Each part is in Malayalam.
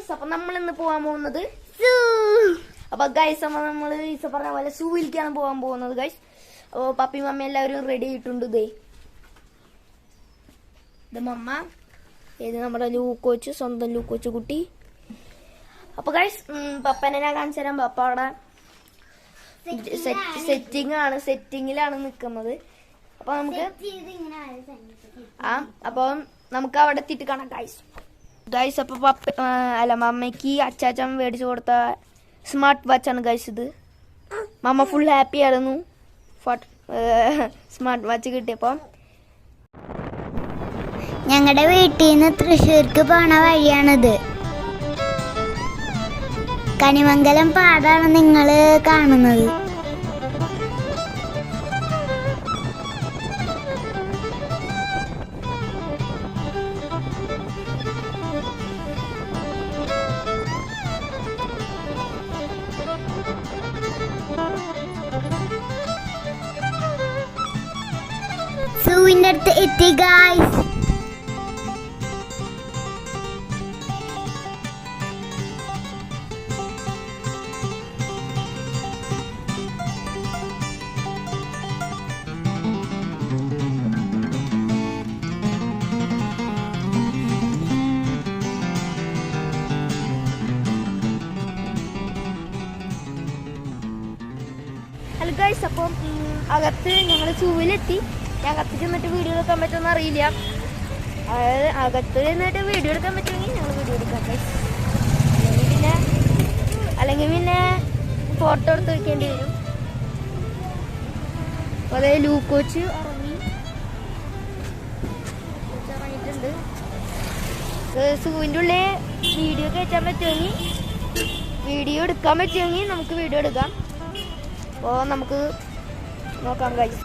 ഗൈസ്, അപ്പൊ നമ്മൾ ഇന്ന് പോവാൻ പോകുന്നത് അപ്പൊ ഗൈസ് നമ്മൾ ഈസ പറഞ്ഞ പോലെ സൂവിലേക്കാണ് പോവാൻ പോകുന്നത് ഗൈസ്. അപ്പൊ പപ്പി മമ്മി എല്ലാവരും റെഡി ആയിട്ടുണ്ട്. ഇത് മമ്മ, ഇത് നമ്മുടെ ലൂക്കോച്ച്, സ്വന്തം ലൂക്കോച്ച് കുട്ടി. അപ്പൊ ഗൈസ് പപ്പനെ ഞാൻ കാണിച്ചു തരാം. പപ്പ അവിടെ സെറ്റിങ്ങിലാണ് നിക്കുന്നത്. അപ്പൊ നമുക്ക് അവിടെ എത്തിയിട്ട് കാണാം ഗൈസ്. അപ്പൊ മമ്മയ്ക്ക് അച്ചാച്ചൻ മേടിച്ചു കൊടുത്ത സ്മാർട്ട് വാച്ചാണ് ഗൈസ് ഇത്. മമ്മ ഫുൾ ഹാപ്പി ആയിരുന്നു സ്മാർട്ട് വാച്ച് കിട്ടിയപ്പോ. ഞങ്ങളുടെ വീട്ടിൽ നിന്ന് തൃശ്ശൂർക്ക് പോണ വഴിയാണിത്. കണിമംഗലം പാടാണ് നിങ്ങള് കാണുന്നത്. സൂവിന്റെ അടുത്ത് എത്തി ഗൈസ്. ഹലോ ഗൈസ്, അപ്പം അകത്ത് ഞങ്ങൾ സൂവിലെത്തി. അകത്ത് ചെന്നിട്ട് വീഡിയോ എടുക്കാൻ പറ്റുമെന്ന് അറിയില്ല. അതായത് അകത്ത് ചെന്നിട്ട് വീഡിയോ എടുക്കാൻ പറ്റുമെങ്കിൽ ഞങ്ങൾ വീഡിയോ എടുക്കാം ഗൈസ്. അല്ലെങ്കിൽ പിന്നെ ഫോട്ടോ എടുത്ത് വെക്കേണ്ടി വരും. അപ്പോൾ അതായത് ലൂക്കോച്ച് ഇറങ്ങിയിട്ടുണ്ട്. സൂവിൻ്റെ ഉള്ളിൽ വീഡിയോ കയറ്റാൻ പറ്റുമെങ്കിൽ വീഡിയോ എടുക്കാൻ പറ്റുമെങ്കിൽ നമുക്ക് വീഡിയോ എടുക്കാം. അപ്പോൾ നമുക്ക് നോക്കാം ഗൈസ്.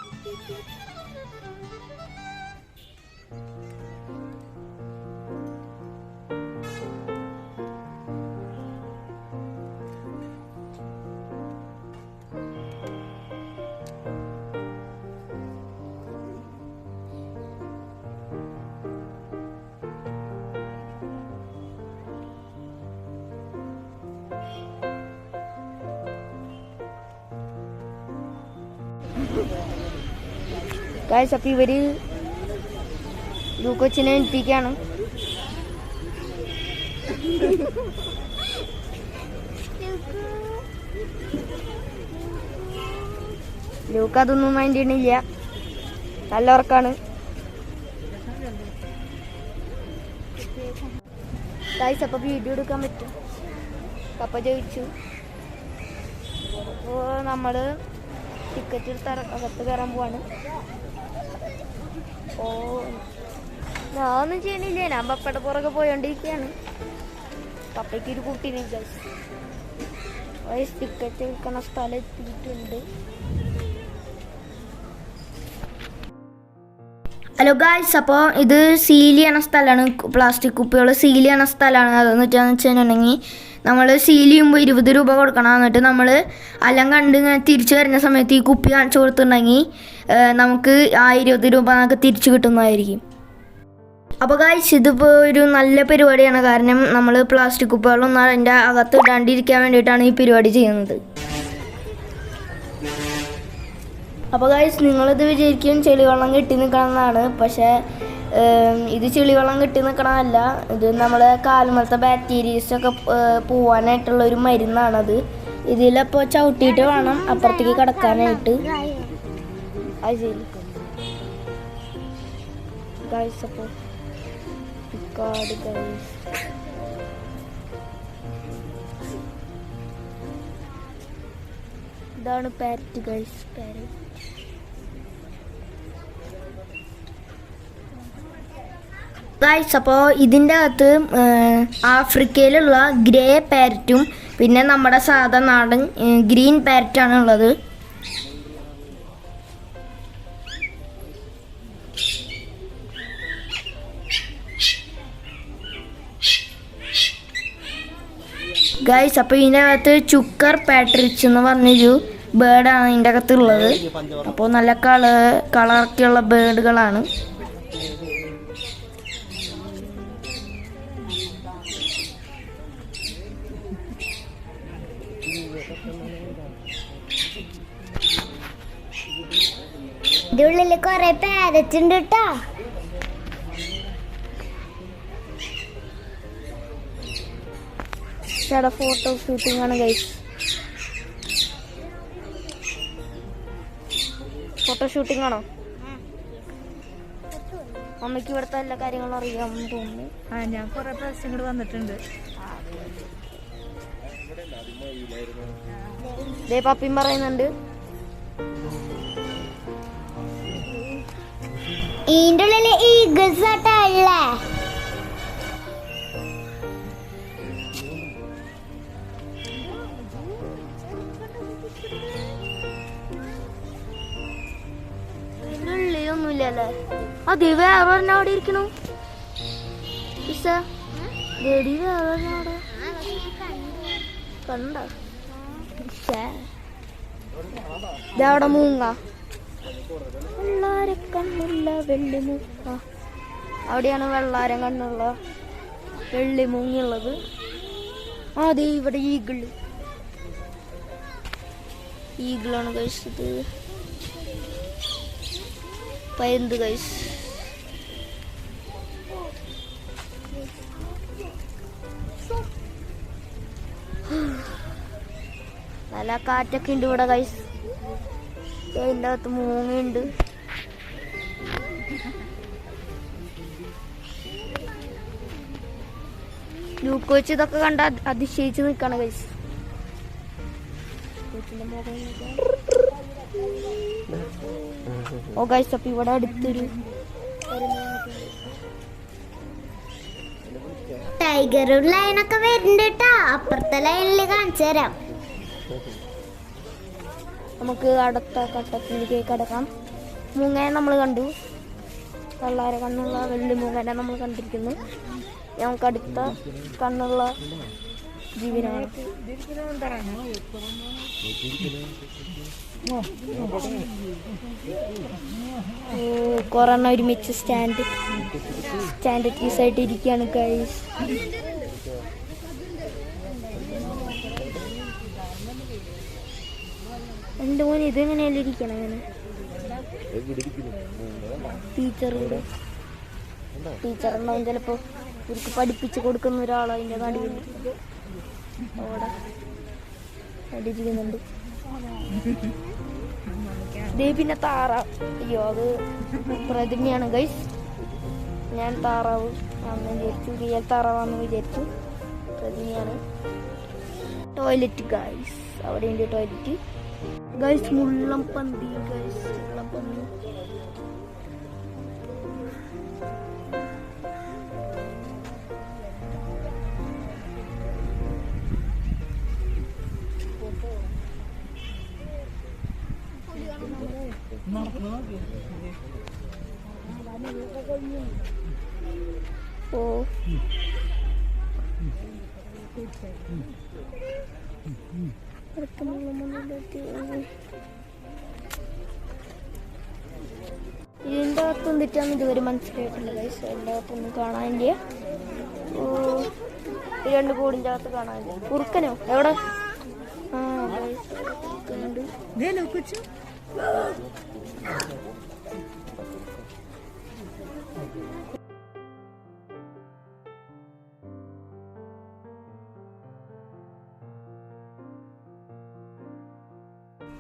ഗൈസ്, അപ്പം ഇവര് ലൂക്കോച്ചിനെ ഏൽപ്പിക്കുകയാണ്. ലൂക്ക് അതൊന്നും മൈൻഡ് ചെയ്യണില്ല, നല്ല ഉറക്കാണ്. ഗൈസ്, അപ്പം വീഡിയോ എടുക്കാൻ പറ്റും പപ്പ ചോദിച്ചു. അപ്പോൾ നമ്മള് ടിക്കറ്റ് എടുത്ത് അകത്ത് കയറാൻ പോവാണ്. ഓ, ഞാനൊന്നും ചെയ്യണില്ല, ഞാൻ പപ്പയുടെ പുറകെ പോയോണ്ടിരിക്കുകയാണ്. പപ്പയ്ക്ക് ഒരു കുട്ടീനെ ഗൈസ്. ടിക്കറ്റ് വിൽക്കണ സ്ഥലം എത്തിയിട്ടുണ്ട്. ഹലോ ഗായ്സ്, അപ്പോൾ ഇത് സീൽ ചെയ്യണ സ്ഥലമാണ്. പ്ലാസ്റ്റിക് കുപ്പികൾ സീൽ ചെയ്യണ സ്ഥലമാണ്. അതെന്ന് വെച്ചിട്ടുണ്ടെങ്കിൽ നമ്മൾ സീൽ ചെയ്യുമ്പോൾ 20 രൂപ കൊടുക്കണം. എന്നിട്ട് നമ്മൾ എല്ലാം കണ്ട് ഇങ്ങനെ തിരിച്ചു വരുന്ന സമയത്ത് ഈ കുപ്പി കാണിച്ചു കൊടുത്തിട്ടുണ്ടെങ്കിൽ നമുക്ക് ആ 20 രൂപ നമുക്ക് തിരിച്ചു കിട്ടുന്നതായിരിക്കും. അപ്പോൾ ഗായ്സ്, ഇതിപ്പോൾ ഒരു നല്ല പരിപാടിയാണ്. കാരണം നമ്മൾ പ്ലാസ്റ്റിക് കുപ്പികളൊന്നും അതിൻ്റെ അകത്ത് ഇടാണ്ടിരിക്കാൻ വേണ്ടിയിട്ടാണ് ഈ പരിപാടി ചെയ്യുന്നത്. അപ്പോൾ ഗായ്സ്, നിങ്ങളിത് വിചാരിക്കും ചെളിവെള്ളം കെട്ടി നിൽക്കണമെന്നാണ്. പക്ഷേ ഇത് ചെളിവെള്ളം കെട്ടി നിൽക്കണമല്ല. ഇത് നമ്മളെ കാലുമലത്തെ ബാക്ടീരിയസൊക്കെ പോവാനായിട്ടുള്ളൊരു മരുന്നാണത്. ഇതിലപ്പോൾ ചവിട്ടിയിട്ട് വേണം അപ്പുറത്തേക്ക് കിടക്കാനായിട്ട്. അത് ശരി ഗായ്സ്. അപ്പോൾ ഇതാണ് പാരറ്റ് ഗൈസ്. പാരറ്റ് ഗൈസ്, അപ്പോൾ ഇതിൻ്റെ അകത്ത് ആഫ്രിക്കയിലുള്ള ഗ്രേ പാരറ്റും പിന്നെ നമ്മുടെ സാധാ നാടൻ ഗ്രീൻ പാരറ്റാണ് ഉള്ളത്. ഗൈസ്, അപ്പോൾ ഇതിൻ്റെ അകത്ത് ചുക്കർ പാട്രിച്ച് എന്ന് പറഞ്ഞൊരു ബേർഡാണ് ഇതിൻ്റെ അകത്തുള്ളത്. അപ്പോൾ നല്ല കളറൊക്കെയുള്ള ബേർഡുകളാണ്. ഇതിന്റെ ഉള്ളില് കൊറേ പാരറ്റ് ഉണ്ട് കേട്ടോ. ചേട്ടാ ഫോട്ടോ ഷൂട്ടിംഗ് ആണ് ഗൈസ്. ഫോട്ടോ ഷൂട്ടിംഗ് ആണോ? അമ്മയ്ക്ക് ഇവിടുത്തെ എല്ലാ കാര്യങ്ങളും അറിയാമെന്ന് തോന്നുന്നു. ഞാൻ കുറെ പ്രാവശ്യം ഇങ്ങോട്ട് വന്നിട്ടുണ്ട്. ദേ പപ്പിയും പറയുന്നുണ്ട്. ഇതിന്റെ ഉള്ളില് ഈഗിൾസ് ആട്ടാ ഉള്ളേ. ഇതിന്റെ ഉള്ളിലൊന്നുമില്ലല്ലേ? അതെ വേറെ ഒരെണ്ണം അവിടെ ഇരിക്കണു. വേറെ ഒരെണ്ണം അവിടെ കണ്ട. ഇതവിടെ മൂങ്ങ. വെള്ളാര കണ്ണുള്ള വെള്ളിമൂങ്ങ. അവിടെയാണ് വെള്ളാരം കണ്ണുള്ള വെള്ളിമൂങ്ങുള്ളത്. അതെ ഇവിടെ ഈഗിളാണ് കഴിച്ചത്. പരുന്ത് കഴിച്ച്. നല്ല കാറ്റൊക്കെ ഉണ്ട് ഇവിടെ ഗൈസ്. അതിൻ്റെ അകത്ത് മൂങ്ങയുണ്ട്. ലൂക്ക് വെച്ച് ഇതൊക്കെ കണ്ട അതിശയിച്ച് നിൽക്കാണ് ഗൈസ്. ഓ ഗൈസ്, അപ്പൊ ഇവിടെ അടുത്തൊരു ടൈഗറും ലൈനൊക്കെ വരുന്നുണ്ട് കേട്ടോ. അപ്പുറത്തെ ലൈനില് കാണിച്ചു തരാം. നമുക്ക് അടുത്ത ഘട്ടത്തിലേക്ക് കിടക്കാം. മൂങ്ങയെ നമ്മൾ കണ്ടു. വെള്ളാര കണ്ണുള്ള വെള്ളി മൂങ്ങനെ നമ്മൾ കണ്ടിരിക്കുന്നു. നമുക്ക് അടുത്ത കണ്ണുള്ള ജീവനാണ്. കുറെ എണ്ണം ഒരുമിച്ച് സ്റ്റാൻഡ് പീസായിട്ട് ഇരിക്കുകയാണ് ഗൈസ്. എൻ്റെ മോൻ ഇതെങ്ങനെയല്ല ഇരിക്കണം അങ്ങനെ. ടീച്ചറുണ്ടാവും ചിലപ്പോൾ. ഇവർക്ക് പഠിപ്പിച്ച് കൊടുക്കുന്ന ഒരാൾ അതിൻ്റെ നടുവിൽ അവിടെ അടിയിരിക്കുന്നുണ്ട്. ഇതേ പിന്നെ താറാവ്. അയ്യോ, അത് പ്രതിമയാണ് ഗൈസ്. ഞാൻ താറാവ് ആണെന്ന് വിചാരിച്ചു. റിയൽ താറാവാന്ന് വിചാരിച്ചു. പ്രതിമയാണ്. Toilet guys. അവിടെയുണ്ട് ടോയ്ലറ്റ് ഗൈസ്. മുള്ളംപന്തി ഗൈസ്. മുള്ളംപന്തി ഓ ഇതിൻ്റെ അകത്ത് എന്തിട്ടാന്ന് ഇതുവരെ മനസ്സിലായിട്ടില്ല ഗൈസ്. എൻ്റെ അകത്തൊന്നും കാണാനില്ല. ഓ, രണ്ട് കൂടിൻ്റെ അകത്ത് കാണാനില്ല. കുറുക്കനോ എവിടെ? ആ ഗൈസ്, കുറുക്കനുണ്ട്.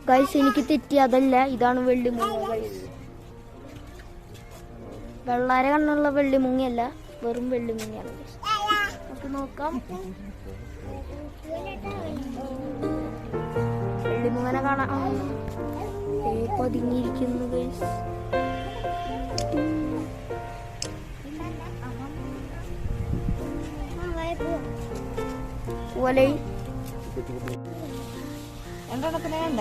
ഗൈസ്, എനിക്ക് തെറ്റി. അതല്ല, ഇതാണ് വെള്ളിമുങ്ങ ഗൈസ്. വെള്ളാര കണ്ണുള്ള വെള്ളിമുങ്ങയല്ല, വെറും വെള്ളിമുങ്ങയാണ് ഗൈസ്. നമുക്ക് നോക്കാം. വെള്ളിമുങ്ങനെ കാണാം. പതുങ്ങിയിരിക്കുന്നു ഗൈസ്. രണ്ടെണ്ണത്തിന് വേണ്ട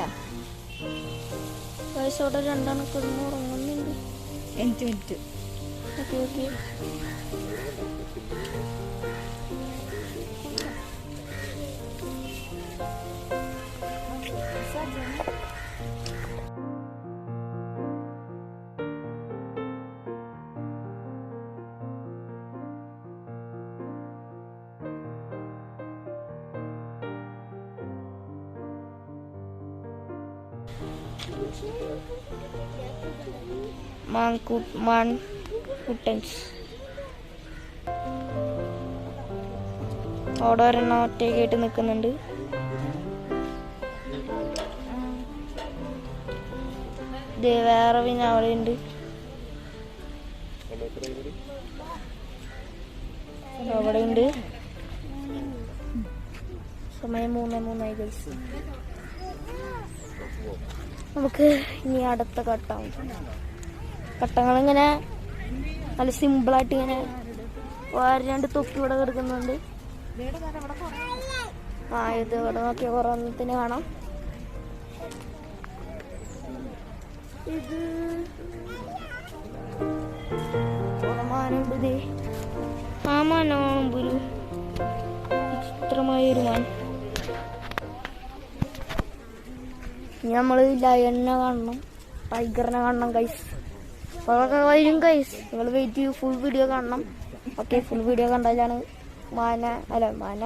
വയസ്സോടെ രണ്ടെണ്ണക്കൊന്നും ഉറങ്ങുന്നുണ്ട്. Minute okay okay. മാൻകുട്ടൻസ്. അവിടെ ഒരെണ്ണം ഒറ്റയ്ക്കായിട്ട് നിൽക്കുന്നുണ്ട്. വേറെ പിന്നെ അവിടെ ഉണ്ട്. അവിടെ ഉണ്ട്. സമയം 3:03 ഗൈസ്. നമുക്ക് ഇനി അടുത്ത ഘട്ടങ്ങളിങ്ങനെ നല്ല സിമ്പിളായിട്ട് ഇങ്ങനെ രണ്ട് തൊപ്പി ഇവിടെ കിടക്കുന്നുണ്ട്. ഇത് ഇവിടെ നോക്കിയ കുറവത്തിന് കാണാം. ഇത് മാനുണ്ട്. ആ മാനാകുമ്പൊരു വിചിത്രമായൊരു മാൻ. ഇനി നമ്മൾ ലയണിനെ കാണണം, ടൈഗറിനെ കാണണം ഗൈസ്. അതൊക്കെ വരും ഗൈസ്. നിങ്ങൾ വെയിറ്റ് ചെയ്യൂ, ഫുൾ വീഡിയോ കാണണം. ഓക്കെ, ഫുൾ വീഡിയോ കണ്ടാലാണ് മാന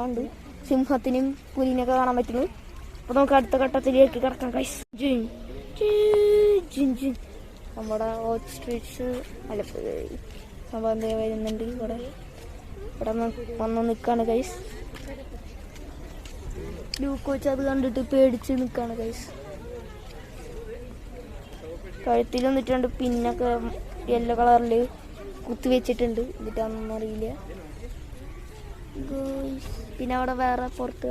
ഉണ്ട്, സിംഹത്തിനും പുലിനൊക്കെ കാണാൻ പറ്റുള്ളൂ. അപ്പോൾ നമുക്ക് അടുത്ത ഘട്ടത്തിലേക്ക് കിടക്കാം ഗൈസ്. നമ്മുടെ ഓസ്ട്രിച്ച് സംഭവം വരുന്നുണ്ട്. ഇവിടെ വന്ന് നിൽക്കാണ് ഗൈസ്. ലൂക്കോച്ച് അത് കണ്ടിട്ട് പേടിച്ച് നിൽക്കാണ് ഗൈസ്. കഴുത്തിൽ വന്നിട്ടുണ്ട്, പിന്നൊക്കെ യെല്ലോ കളറിൽ കുത്തി വെച്ചിട്ടുണ്ട്. എന്നിട്ടാണെന്നൊന്നും അറിയില്ല. പിന്നെ അവിടെ വേറെ പുറത്ത്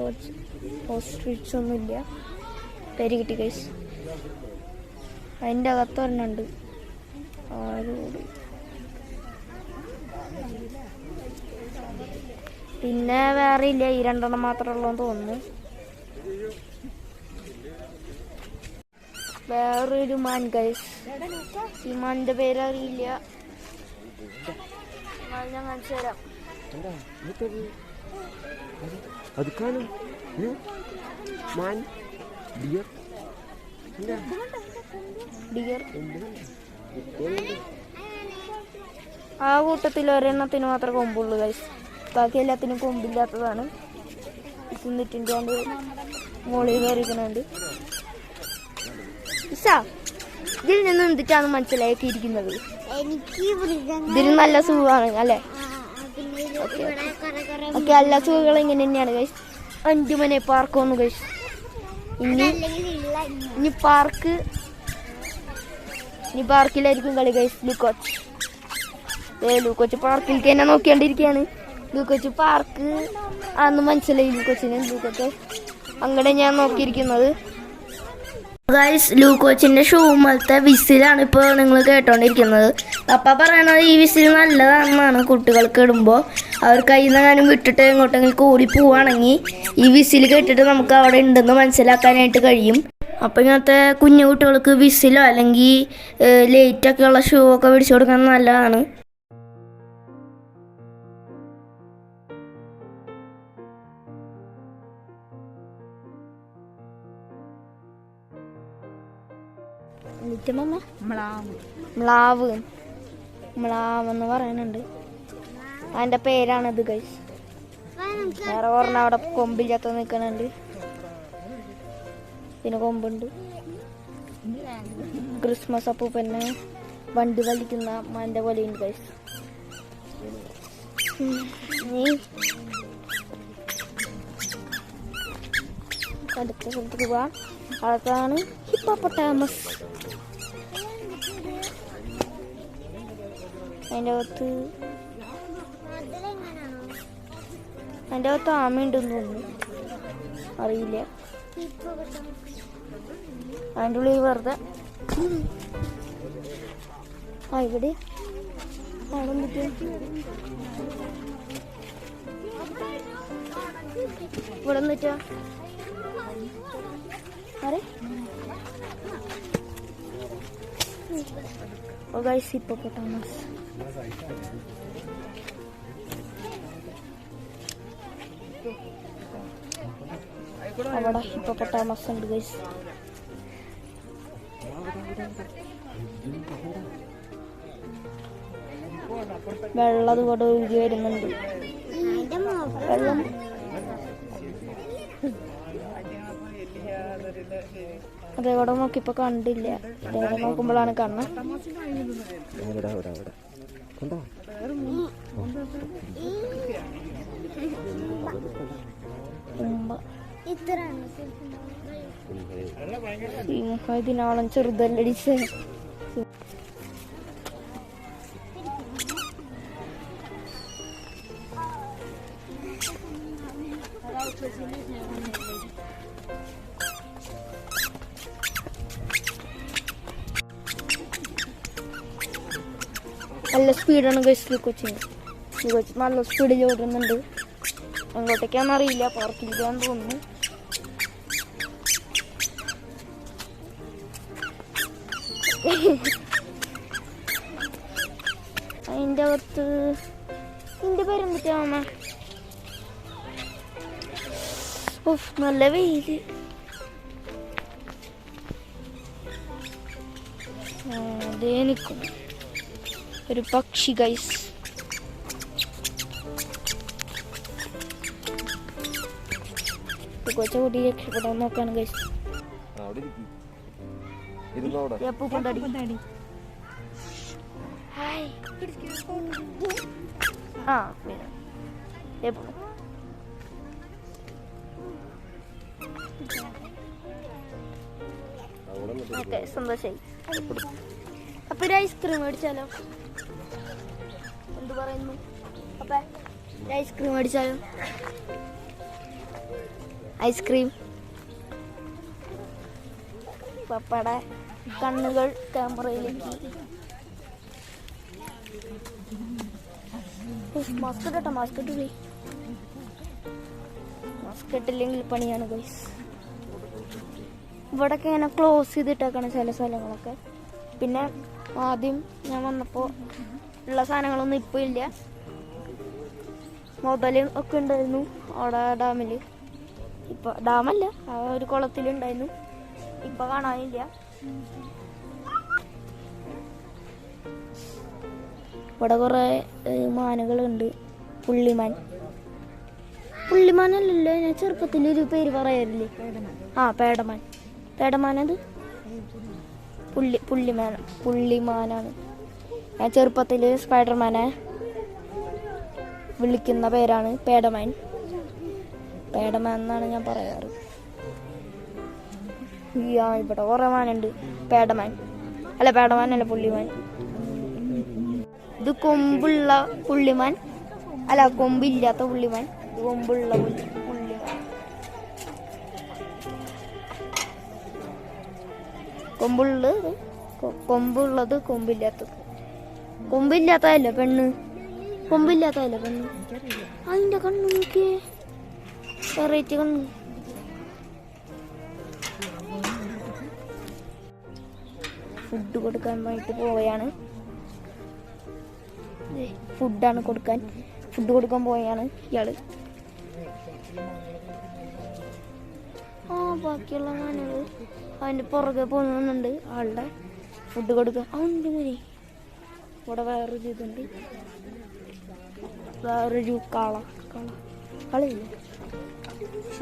ഓസ്ട്രിച്ച് ഒന്നുമില്ല. പേര് കിട്ടി ഗൈസ്. അതിൻ്റെ അകത്ത് ഒരെണ്ണുണ്ട്. പിന്നെ വേറെ ഇല്ല, ഈ 2 മാത്രമേ ഉള്ളൂ തോന്നുന്നു. വേറൊരു മാൻ ഗൈസ്. ഈ മാനിന്റെ പേരറിയില്ല, ഞാൻ കാണിച്ചു തരാം. ഡിയർ. ആ കൂട്ടത്തിൽ ഒരെണ്ണത്തിന് മാത്രമേ കൊമ്പുള്ളൂ ഗൈസ്. ബാക്കി എല്ലാത്തിനും കൊമ്പില്ലാത്തതാണ്. തിന്നിട്ടുണ്ട്, മുകളിൽ കയറിക്കുന്നുണ്ട്. ഇതിൽ നിന്ന് എന്തിട്ടാണ് മനസ്സിലാക്കിയിരിക്കുന്നത്? ഇതിന് നല്ല സുഖമാണ് അല്ലേ? ഓക്കെ, എല്ലാ സുഖങ്ങളും ഇങ്ങനെ തന്നെയാണ് ഗൈസ്. 5 മണി പാർക്ക് വന്നു ഗൈസ്. ഇനി പാർക്കിലായിരിക്കും കളി ഗൈസ്. ലൂക്കോച്ച് പാർക്കിലേക്ക് തന്നെ നോക്കിക്കൊണ്ടിരിക്കുകയാണ്. ലൂക്കോച്ച് പാർക്ക് ആന്ന് മനസ്സിലായി ലൂക്കോച്ചിന്. ലൂക്കോച്ച് അങ്ങനെ ഞാൻ നോക്കിയിരിക്കുന്നത് ഗൈസ്. ലൂക്കോച്ചിന്റെ ഷൂമലത്തെ വിസിലാണ് ഇപ്പോൾ നിങ്ങൾ കേട്ടോണ്ടിരിക്കുന്നത്. പപ്പ പറയണത് ഈ വിസിൽ നല്ലതാണെന്നാണ്. കുട്ടികൾക്ക് ഇടുമ്പോൾ അവർ കയ്യിൽ നിന്ന് കാര്യം വിട്ടിട്ട് എങ്ങോട്ടെങ്കിലും കൂടി പോവുകയാണെങ്കിൽ ഈ വിസിൽ കേട്ടിട്ട് നമുക്ക് അവിടെ ഉണ്ടെന്ന് മനസ്സിലാക്കാനായിട്ട് കഴിയും. അപ്പോൾ ഇങ്ങനത്തെ കുഞ്ഞു കുട്ടികൾക്ക് വിസിലോ അല്ലെങ്കിൽ ലൈറ്റൊക്കെ ഉള്ള ഷൂ ഒക്കെ പിടിച്ചു കൊടുക്കുന്നത് നല്ലതാണ്. മ്ലാവ് എന്ന് പറയുന്നുണ്ട്. അതിന്റെ പേരാണിത് ഗൈസ്. വേറെ പറഞ്ഞ അവിടെ കൊമ്പില്ലാത്ത നിൽക്കുന്നുണ്ട്. പിന്നെ കൊമ്പുണ്ട്. ക്രിസ്മസ് അപ്പൂപ്പന്നെ വണ്ടി വലിക്കുന്ന മാൻ്റെ പോലെയുണ്ട് ഗൈസ്. അടുത്ത സ്ഥലത്തേക്ക് പോവാം. അതാണ് ഹിപ്പോപ്പൊട്ടാമസ്. അതിൻ്റെ അകത്ത് ആമയുണ്ടെന്ന് തോന്നുന്നു, അറിയില്ല. അതിൻ്റെ ഉള്ളിൽ വെറുതെ ഇവിടെ അവിടെ ഇവിടെ നിന്നിട്ടാ അരെ ഗൈസ് ഹിപ്പോപ്പൊട്ടാമസ്. അവിടെ ഹിപ്പോപ്പൊട്ടാമസ് ഉണ്ട് ഗൈസ്. വെള്ളം കൂടെ ഒഴുകി വരുന്നുണ്ട്. വെള്ളം അതേവിടെ നോക്കിയപ്പോ കണ്ടില്ല, അതേവിടെ നോക്കുമ്പോഴാണ് കണ്ണ്. ഇതിനാളും ചെറുതല്ലടിച്ച്. നല്ല സ്പീഡാണ് ഗൈസ് കൊച്ചിന്. കൊച്ചി നല്ല സ്പീഡിൽ ഓടുന്നുണ്ട്. എങ്ങോട്ടേക്കാണെന്നറിയില്ല, പാർക്കിലേക്കാന്ന് തോന്നുന്നു. അതിൻ്റെ അകത്ത് നിന്റെ പേരെന്തിട്ടാ മാമ? ഓഫ്, നല്ല വെയില്. അതേ നിൽക്കും ഒരു പക്ഷി ഗൈസ്. കൊച്ച കൂട്ടി രക്ഷപ്പെടാൻ നോക്കാണ് ഗൈസ്. സന്തോഷായി. അപ്പൊ ഒരു ഐസ്ക്രീം മേടിച്ചാലോ? എന്ത് പറയുന്നു അപ്പൊ? ഐസ്ക്രീം മേടിച്ചാലോ? ഐസ്ക്രീം. പപ്പയുടെ കണ്ണുകൾ ക്യാമറയിലേക്ക്. മാസ്ക് ഇട്ടോ, മാസ്ക് ഇട്ടില്ലേ? മാസ്ക് ഇട്ടില്ലെങ്കിൽ പണിയാണ് ഗൈസ്. ഇവിടൊക്കെ ഇങ്ങനെ ക്ലോസ് ചെയ്തിട്ടേക്കാണ് ചില സ്ഥലങ്ങളൊക്കെ. പിന്നെ ആദ്യം ഞാൻ വന്നപ്പോൾ ഉള്ള സാധനങ്ങളൊന്നും ഇപ്പോൾ ഇല്ല. മുതൽ ഒക്കെ ഉണ്ടായിരുന്നു അവിടെ ഡാമിൽ. ഇപ്പം ഡാമല്ല, ആ ഒരു കുളത്തിലുണ്ടായിരുന്നു. ഇപ്പം കാണാനില്ല. ഇവിടെ കുറേ മാനുകളുണ്ട്. പുള്ളിമാൻ. പുള്ളിമാനല്ലല്ലോ, ഞാൻ ചെറുപ്പത്തിൽ ഒരു പേര് പറയാറില്ലേ? ആ, പേടമാൻ. പേടമാനത് പുള്ളിമാനാണ്. ഞാൻ ചെറുപ്പത്തിൽ സ്പൈഡർമാനെ വിളിക്കുന്ന പേരാണ് പേടമാൻ. പേടമാൻ എന്നാണ് ഞാൻ പറയാറ്. ഇവിടെ കുറെ മാനുണ്ട്. പേടമാൻ അല്ല, പേടമാനല്ല, പുള്ളിമാൻ. ഇത് കൊമ്പുള്ള പുള്ളിമാൻ അല്ല, കൊമ്പില്ലാത്ത പുള്ളിമാൻ. ഇത് കൊമ്പുള്ള പുള്ളിമാൻ. കൊമ്പുള്ളത് കൊമ്പില്ലാത്തത്. കൊമ്പില്ലാത്തതല്ല പെണ്ണ്, കൊമ്പില്ലാത്തതല്ല പെണ്ണ്. അതിന്റെ കണ്ണ് നോക്കിയേ, വെറൈറ്റി കണ്ണ്. ഫുഡ് കൊടുക്കാൻ വേണ്ടിട്ട് പോവുകയാണ്. ഫുഡ് കൊടുക്കാൻ പോവുകയാണ് ഇയാള്. ആ, ബാക്കിയുള്ള മാനുകൾ അതിന്റെ പുറകെ പോകുന്നുണ്ട്. ആളുടെ ഫുഡ് കൊടുക്കാൻ. അവൻ്റെ മതി. ഇവിടെ വേറൊരു ഇതുണ്ട്, വേറൊരു കളിയില്ല.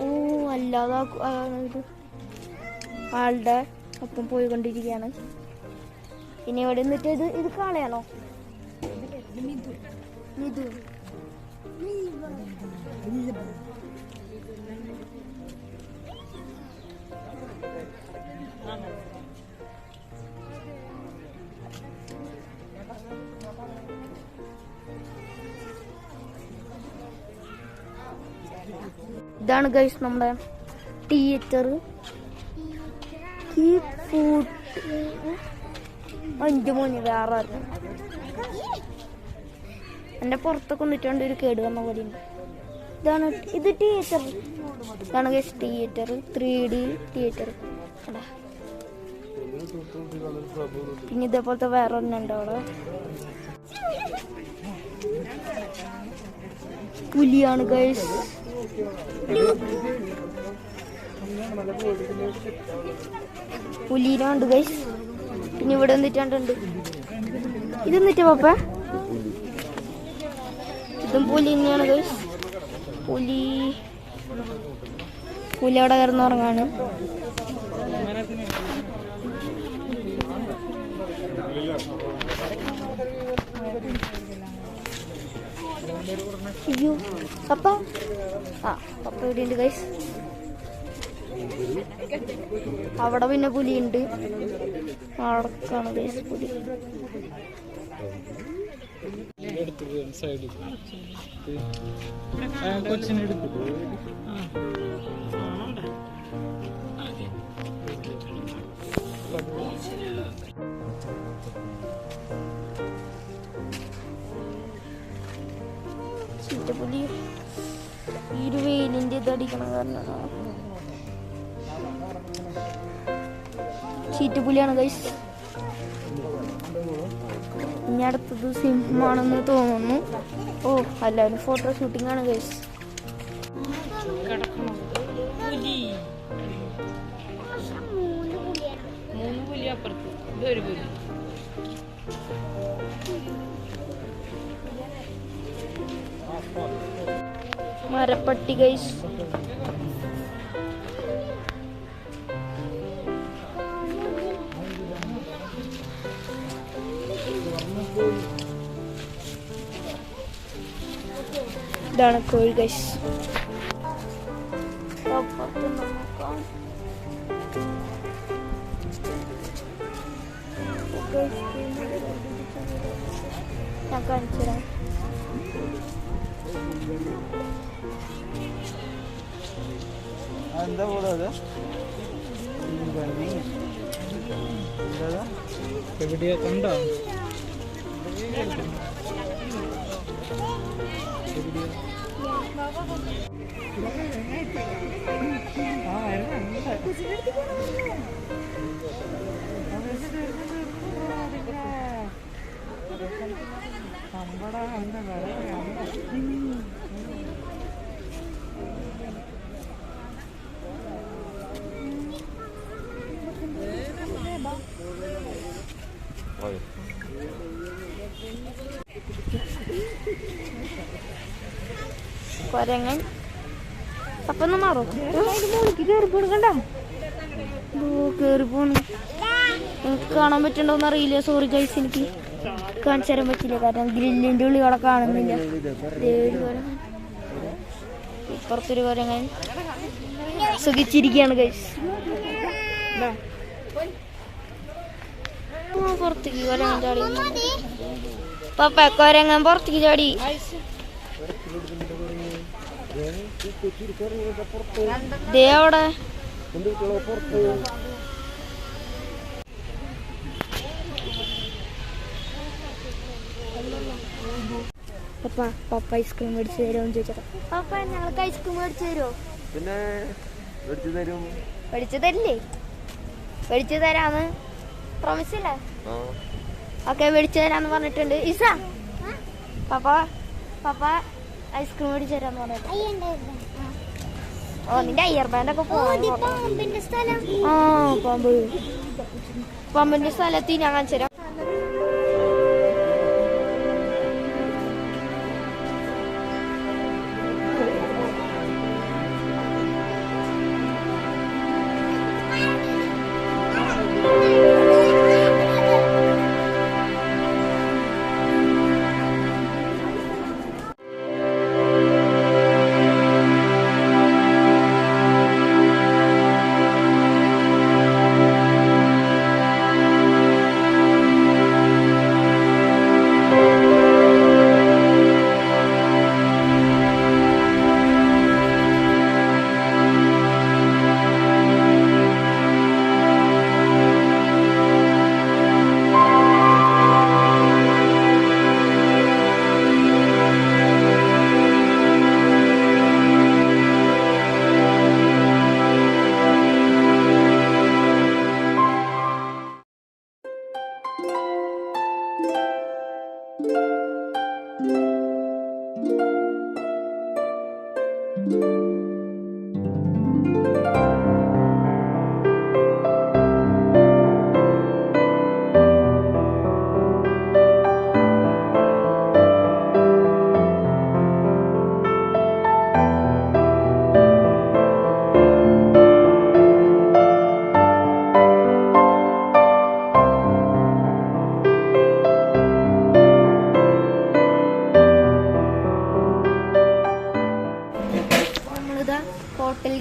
ഓ, അല്ലാതെ ഇത് ആളുടെ ഒപ്പം പോയിക്കൊണ്ടിരിക്കുകയാണ്. ഇനി ഇവിടെ നിന്നിട്ട് ഇത് കാളയാണോ? മിഥു. ഇതാണ് ഗൈസ് നമ്മുടെ തിയേറ്റർ. അഞ്ചു മോന് വേറെ എന്റെ പുറത്തൊക്കെ വന്നിട്ടുണ്ട്. ഒരു കേട് വന്ന പോലെ ഉണ്ട്. ഇത് തിയേറ്റർ. ഇതാണ് ഗൈസ് തിയേറ്റർ, 3D തിയേറ്റർ. പിന്നെ ഇതേപോലത്തെ വേറെ ഒന്നുണ്ട് അവിടെ. പുലിയാണ് ഗൈസ്. പുലിനുണ്ട് ഗൈസ്. പിന്നെ ഇവിടെ എന്നിട്ടുണ്ട്. ഇതെന്നിട്ട് പാപ്പ, ഇതും പുലി തന്നെയാണ് ഗൈസ്. പുലി അവിടെ കിടന്നുറങ്ങാണ്. അയ്യോ പപ്പ ആ പപ്പ എവിടെയുണ്ട് ഗൈസ്? അവിടെ പിന്നെ പുലിയുണ്ട്. അടക്കാണ് ഗൈസ് പുലി. ചീറ്റപ്പുലി ഈ ഒരു വെയിലിൻ്റെ ഇതടിക്കണം കാരണം ചീറ്റപ്പുലിയാണ് ഗൈസ്. ഇനി അടുത്തത് സിംഹമാണെന്ന് തോന്നുന്നു. ഓ എല്ലാവരും ഫോട്ടോ ഷൂട്ടിംഗ് ആണ് ഗൈസ്. മരപ്പട്ടി ഗൈസ്. ഇതാണ് കോഴി ഗൈസ്. ഞാൻ കാണിച്ചു തരാം. എന്താ കൂടാതെ എവിടെയാ കണ്ടോ? കൊരങ്ങൻ അപ്പൊ ഒന്ന് മാറും. കേറി പോണ കേറി പോണു. എനിക്ക് കാണാൻ പറ്റണ്ടോന്ന് അറിയില്ല. സോറി ഗൈസ്, എനിക്ക് കാണിച്ചു തരാൻ പറ്റില്ല കാരണം ഗ്രില്ലിന്റെ ഉള്ളിൽ അവിടെ കാണുന്നില്ല. ഇപ്പുറത്തൊരു കൊരങ്ങൻ സുഖിച്ചിരിക്കുകയാണ് ഗൈസ്. പുറത്തേക്ക് കൊരങ്ങൻ ചാടി. പപ്പ കൊരങ്ങൻ പുറത്തേക്ക് ചാടി. ദേ അവിടെ പപ്പ ഐസ്ക്രീം മേടിച്ചു തരുമോ ചോദിച്ചോ. പപ്പ ഞങ്ങൾക്ക് ഐസ്ക്രീം മേടിച്ചു തരുമോ? പിന്നെ മേടിച്ചു തരും. മേടിച്ചു തരില്ലേ? മേടിച്ചു തരാന്ന് പ്രോമിസ് അല്ലേ? ഓക്കെ മേടിച്ചു തരാന്ന് പറഞ്ഞിട്ടുണ്ട്. ഇസ പപ്പ ഐസ്ക്രീം മേടിച്ചു തരാന്ന് പറഞ്ഞിട്ട്. ഓ നിന്റെ അയ്യർ ബാൻഡൊക്കെ പാമ്പിന്റെ സ്ഥലത്ത് ഞാൻ കാണിച്ചു തരാം.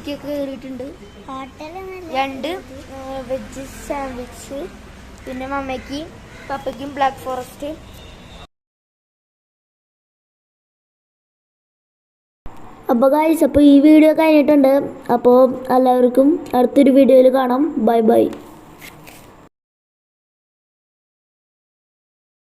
മമ്മിക്കൊക്കെ കയറിയിട്ടുണ്ട്. ഹോട്ടലൊന്നും 2 വെജ് സാൻഡ്വിച്ച്, പിന്നെ മമ്മയ്ക്ക് പപ്പയ്ക്കും ബ്ലാക്ക് ഫോറസ്റ്റ്. അപ്പോൾ ഗൈസ്, അപ്പോൾ ഈ വീഡിയോ കഴിഞ്ഞിട്ടുണ്ട്. അപ്പോൾ എല്ലാവർക്കും അടുത്തൊരു വീഡിയോയിൽ കാണാം. Bye bye.